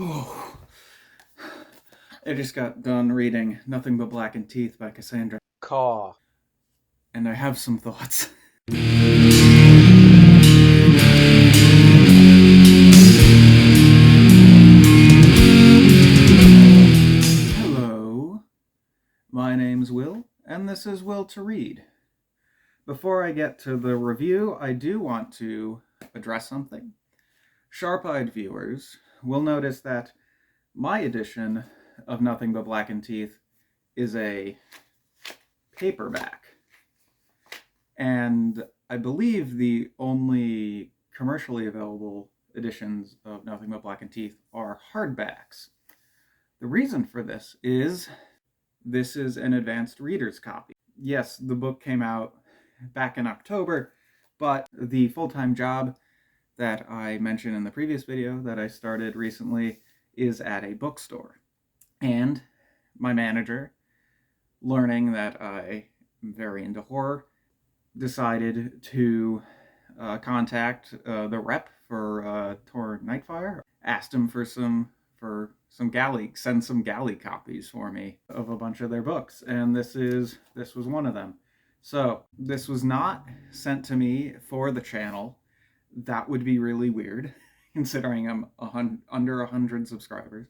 Oh, I just got done reading Nothing But Blackened Teeth by Cassandra, Khaw. and I have some thoughts. Hello, my name's Will, and this is Will to Read. Before I get to the review, I do want to address something. Sharp-eyed viewers will notice that my edition of Nothing But Blackened Teeth is a paperback. And I believe the only commercially available editions of Nothing But Blackened Teeth are hardbacks. The reason for this is an advanced reader's copy. Yes, the book came out back in October, but the full-time job that I mentioned in the previous video that I started recently is at a bookstore. And my manager, learning that I am very into horror, decided to contact the rep for Tor Nightfire. Asked him for some send some galley copies for me of a bunch of their books, and this was one of them. So this was not sent to me for the channel. That would be really weird, considering I'm under 100 subscribers.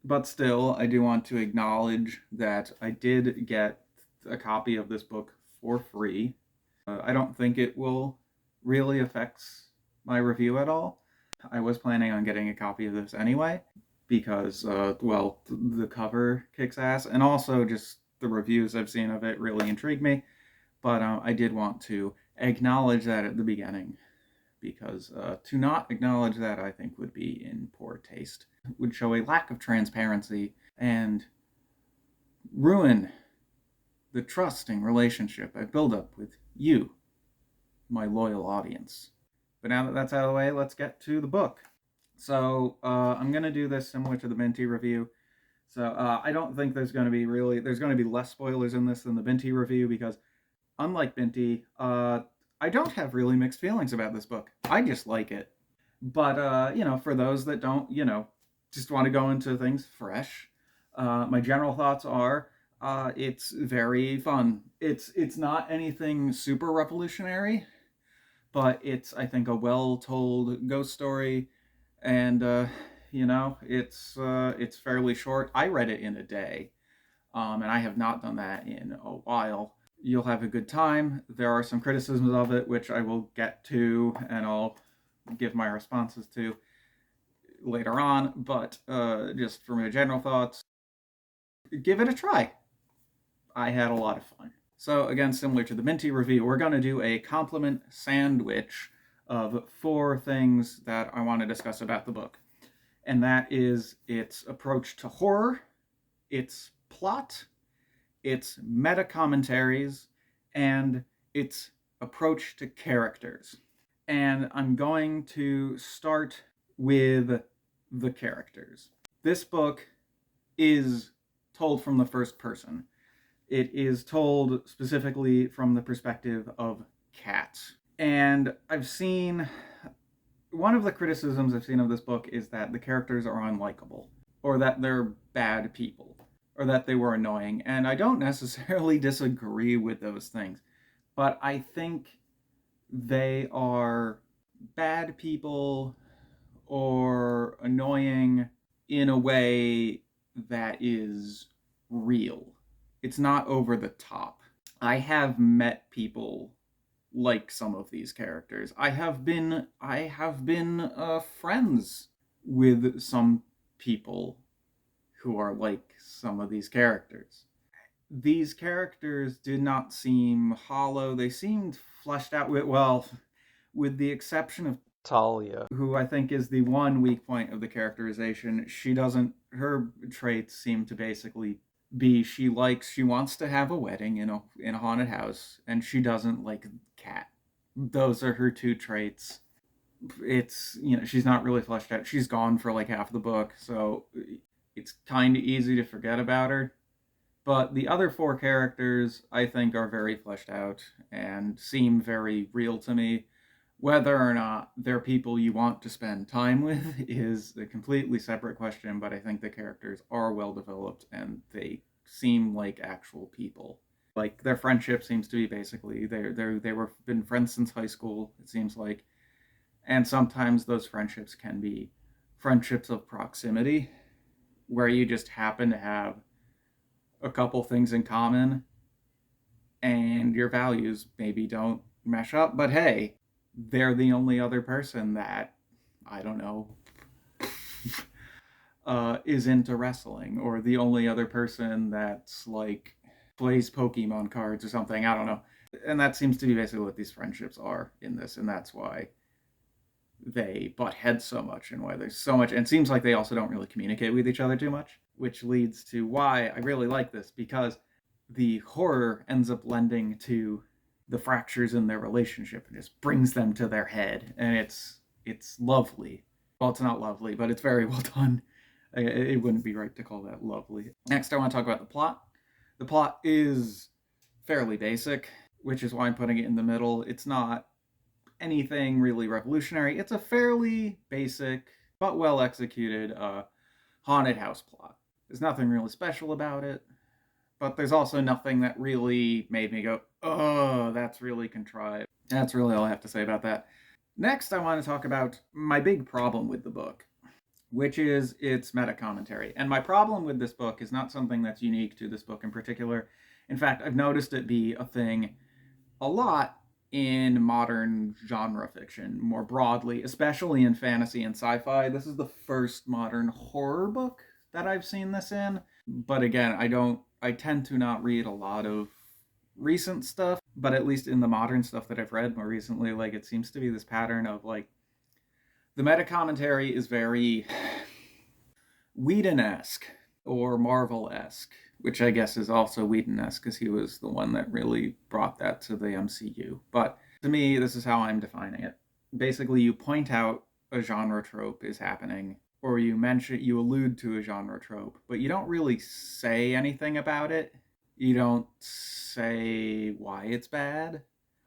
But still, I do want to acknowledge that I did get a copy of this book for free. I don't think it will really affect my review at all. I was planning on getting a copy of this anyway, because, well, the cover kicks ass, and also just the reviews I've seen of it really intrigue me. But I did want to acknowledge that at the beginning, because to not acknowledge that, I think, would be in poor taste. It would show a lack of transparency and ruin the trusting relationship I build up with you, my loyal audience. But now that that's out of the way, let's get to the book. So I'm going to do this similar to the Binti review. So I don't think there's going to be less spoilers in this than the Binti review, because unlike Binti, I don't have really mixed feelings about this book. I just like it. But, for those that don't, just want to go into things fresh, my general thoughts are it's very fun. It's not anything super revolutionary, but it's, I think, a well-told ghost story, and it's fairly short. I read it in a day, and I have not done that in a while. You'll have a good time. There are some criticisms of it, which I will get to, and I'll give my responses to later on, but just for my general thoughts, give it a try. I had a lot of fun. So again, similar to the Minty review, we're going to do a compliment sandwich of 4 things that I want to discuss about the book. And that is its approach to horror, its plot, its meta-commentaries, and its approach to characters. And I'm going to start with the characters. This book is told from the first person. It is told specifically from the perspective of Kat. And one of the criticisms I've seen of this book is that the characters are unlikable, or that they're bad people, or that they were annoying. And I don't necessarily disagree with those things, but I think they are bad people or annoying in a way that is real. It's not over the top. I have met people like some of these characters. I have been friends with some people who are like some of these characters. These characters did not seem hollow. They seemed fleshed out with the exception of Talia. who I think is the one weak point of the characterization. Her traits seem to basically be she wants to have a wedding in a haunted house, and she doesn't like Cat. Those are her 2 traits. It's, she's not really fleshed out. She's gone for like half the book, so it's kind of easy to forget about her. But the other 4 characters, I think, are very fleshed out and seem very real to me. Whether or not they're people you want to spend time with is a completely separate question, but I think the characters are well developed and they seem like actual people. Like their friendship seems to be basically they were been friends since high school, it seems like. And sometimes those friendships can be friendships of proximity where you just happen to have a couple things in common and your values maybe don't mesh up, but hey, they're the only other person that, I don't know, is into wrestling, or the only other person that's like plays Pokemon cards or something. I don't know. And that seems to be basically what these friendships are in this, and that's why they butt heads so much and why there's so much. And it seems like they also don't really communicate with each other too much, which leads to why I really like this, because the horror ends up lending to the fractures in their relationship and just brings them to their head, and it's lovely. Well, it's not lovely, but it's very well done. It wouldn't be right to call that lovely. Next, I want to talk about the plot. The plot is fairly basic, which is why I'm putting it in the middle. It's not anything really revolutionary. It's a fairly basic but well executed haunted house plot. There's nothing really special about it, but there's also nothing that really made me go, oh, that's really contrived. That's really all I have to say about that. Next, I want to talk about my big problem with the book, which is its meta-commentary. And my problem with this book is not something that's unique to this book in particular. In fact, I've noticed it be a thing a lot in modern genre fiction, more broadly, especially in fantasy and sci-fi. This is the first modern horror book that I've seen this in. But again, I tend to not read a lot of recent stuff, but at least in the modern stuff that I've read more recently, like it seems to be this pattern of like the meta commentary is very Whedon-esque or Marvel-esque, which I guess is also Whedon-esque because he was the one that really brought that to the MCU. But to me, this is how I'm defining it. Basically, you point out a genre trope is happening, or you allude to a genre trope, but you don't really say anything about it. You don't say why it's bad,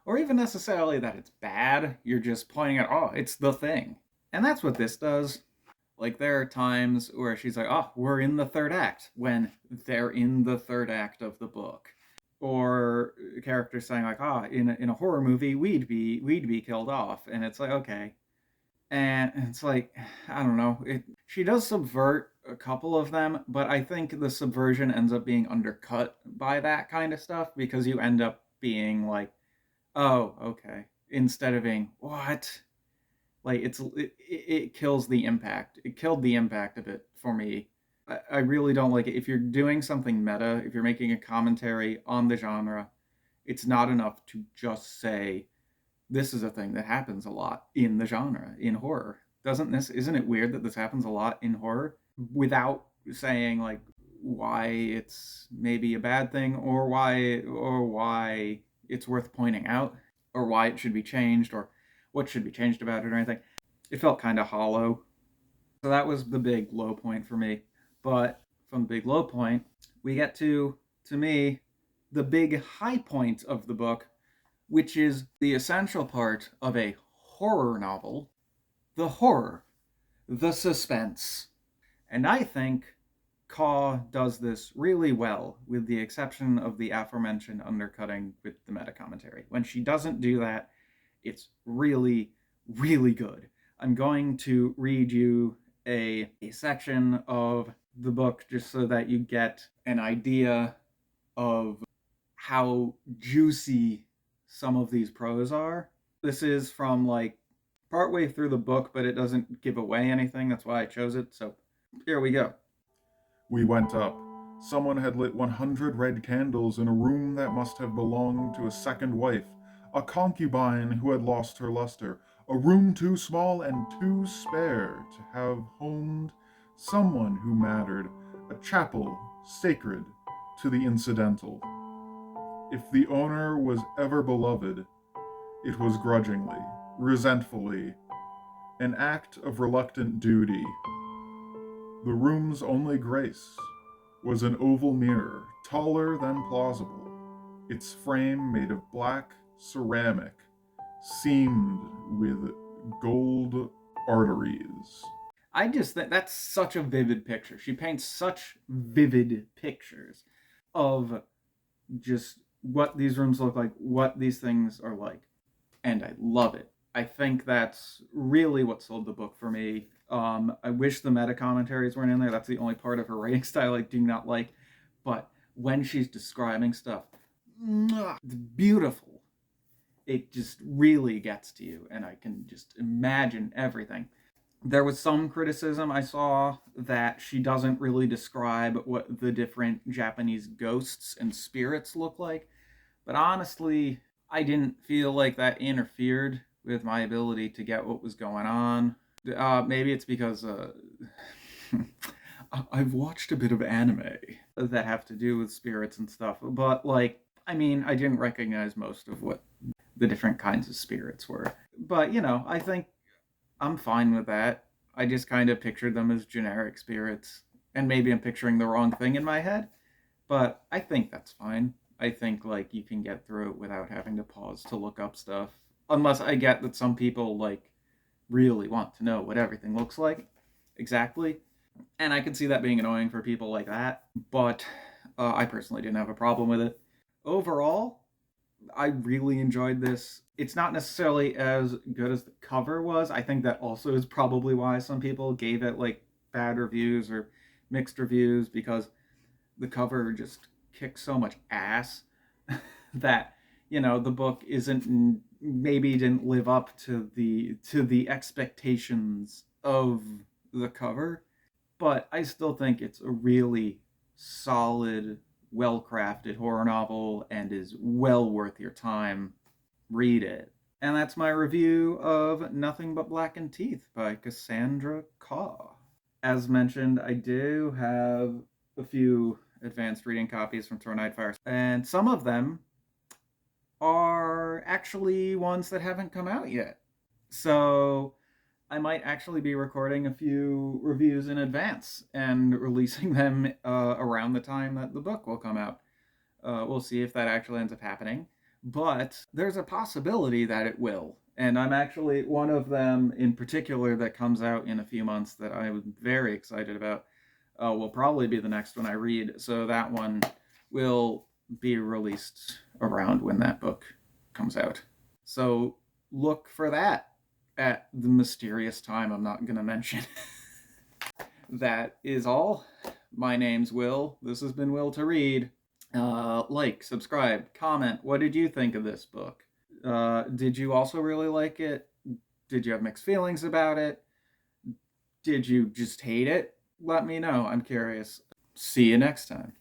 or even necessarily that it's bad. You're just pointing out, oh, it's the thing. And that's what this does. Like, there are times where she's like, oh, we're in the third act, when they're in the third act of the book. Or characters saying like, ah, in a horror movie, we'd be killed off. And it's like, okay. And it's like, I don't know. She does subvert a couple of them, but I think the subversion ends up being undercut by that kind of stuff, because you end up being like, oh, okay. Instead of being, what? Like, it kills the impact. It killed the impact of it for me. I really don't like it. If you're doing something meta, if you're making a commentary on the genre, it's not enough to just say, this is a thing that happens a lot in the genre, in horror. Isn't it weird that this happens a lot in horror without saying like why it's maybe a bad thing, or why it's worth pointing out, or why it should be changed, or what should be changed about it, or anything? It felt kind of hollow. So that was the big low point for me. But from the big low point, we get to me, the big high point of the book, which is the essential part of a horror novel: the horror, the suspense. And I think Khaw does this really well, with the exception of the aforementioned undercutting with the meta commentary. When she doesn't do that, it's really, really good. I'm going to read you a section of the book just so that you get an idea of how juicy some of these prose are. This is from like partway through the book, but it doesn't give away anything. That's why I chose it. So here we go. We went up. Someone had lit 100 red candles in a room that must have belonged to a second wife, a concubine who had lost her luster, a room too small and too spare to have homed someone who mattered, a chapel sacred to the incidental. If the owner was ever beloved, it was grudgingly, resentfully, an act of reluctant duty. The room's only grace was an oval mirror, taller than plausible, its frame made of black ceramic, seamed with gold arteries. I just think that's such a vivid picture. She paints such vivid pictures of just what these rooms look like, what these things are like. And I love it. I think that's really what sold the book for me. I wish the meta commentaries weren't in there. That's the only part of her writing style I do not like. But when she's describing stuff, it's beautiful. It just really gets to you, and I can just imagine everything. There was some criticism I saw that she doesn't really describe what the different Japanese ghosts and spirits look like. But honestly, I didn't feel like that interfered with my ability to get what was going on. Maybe it's because I've watched a bit of anime that have to do with spirits and stuff. But, like, I mean, I didn't recognize most of what the different kinds of spirits were. But, I think I'm fine with that. I just kind of pictured them as generic spirits. And maybe I'm picturing the wrong thing in my head. But I think that's fine. I think, like, you can get through it without having to pause to look up stuff. Unless I get that some people, like, really want to know what everything looks like exactly. And I can see that being annoying for people like that. But I personally didn't have a problem with it. Overall, I really enjoyed this. It's not necessarily as good as the cover was. I think that also is probably why some people gave it, like, bad reviews or mixed reviews, because the cover just kicks so much ass that the book maybe didn't live up to the expectations of the cover. But I still think it's a really solid, well-crafted horror novel and is well worth your time. Read it. And that's my review of Nothing But Blackened Teeth by Cassandra Khaw. As mentioned, I do have a few advanced reading copies from Throw Nightfire, and some of them are actually ones that haven't come out yet. So I might actually be recording a few reviews in advance and releasing them around the time that the book will come out. We'll see if that actually ends up happening. But there's a possibility that it will. And I'm actually, one of them in particular that comes out in a few months that I'm very excited about will probably be the next one I read. So that one will be released around when that book comes out. So look for that at the mysterious time I'm not going to mention. That is all. My name's Will. This has been Will to Read. Like, subscribe, comment. What did you think of this book? Did you also really like it? Did you have mixed feelings about it? Did you just hate it? Let me know. I'm curious. See you next time.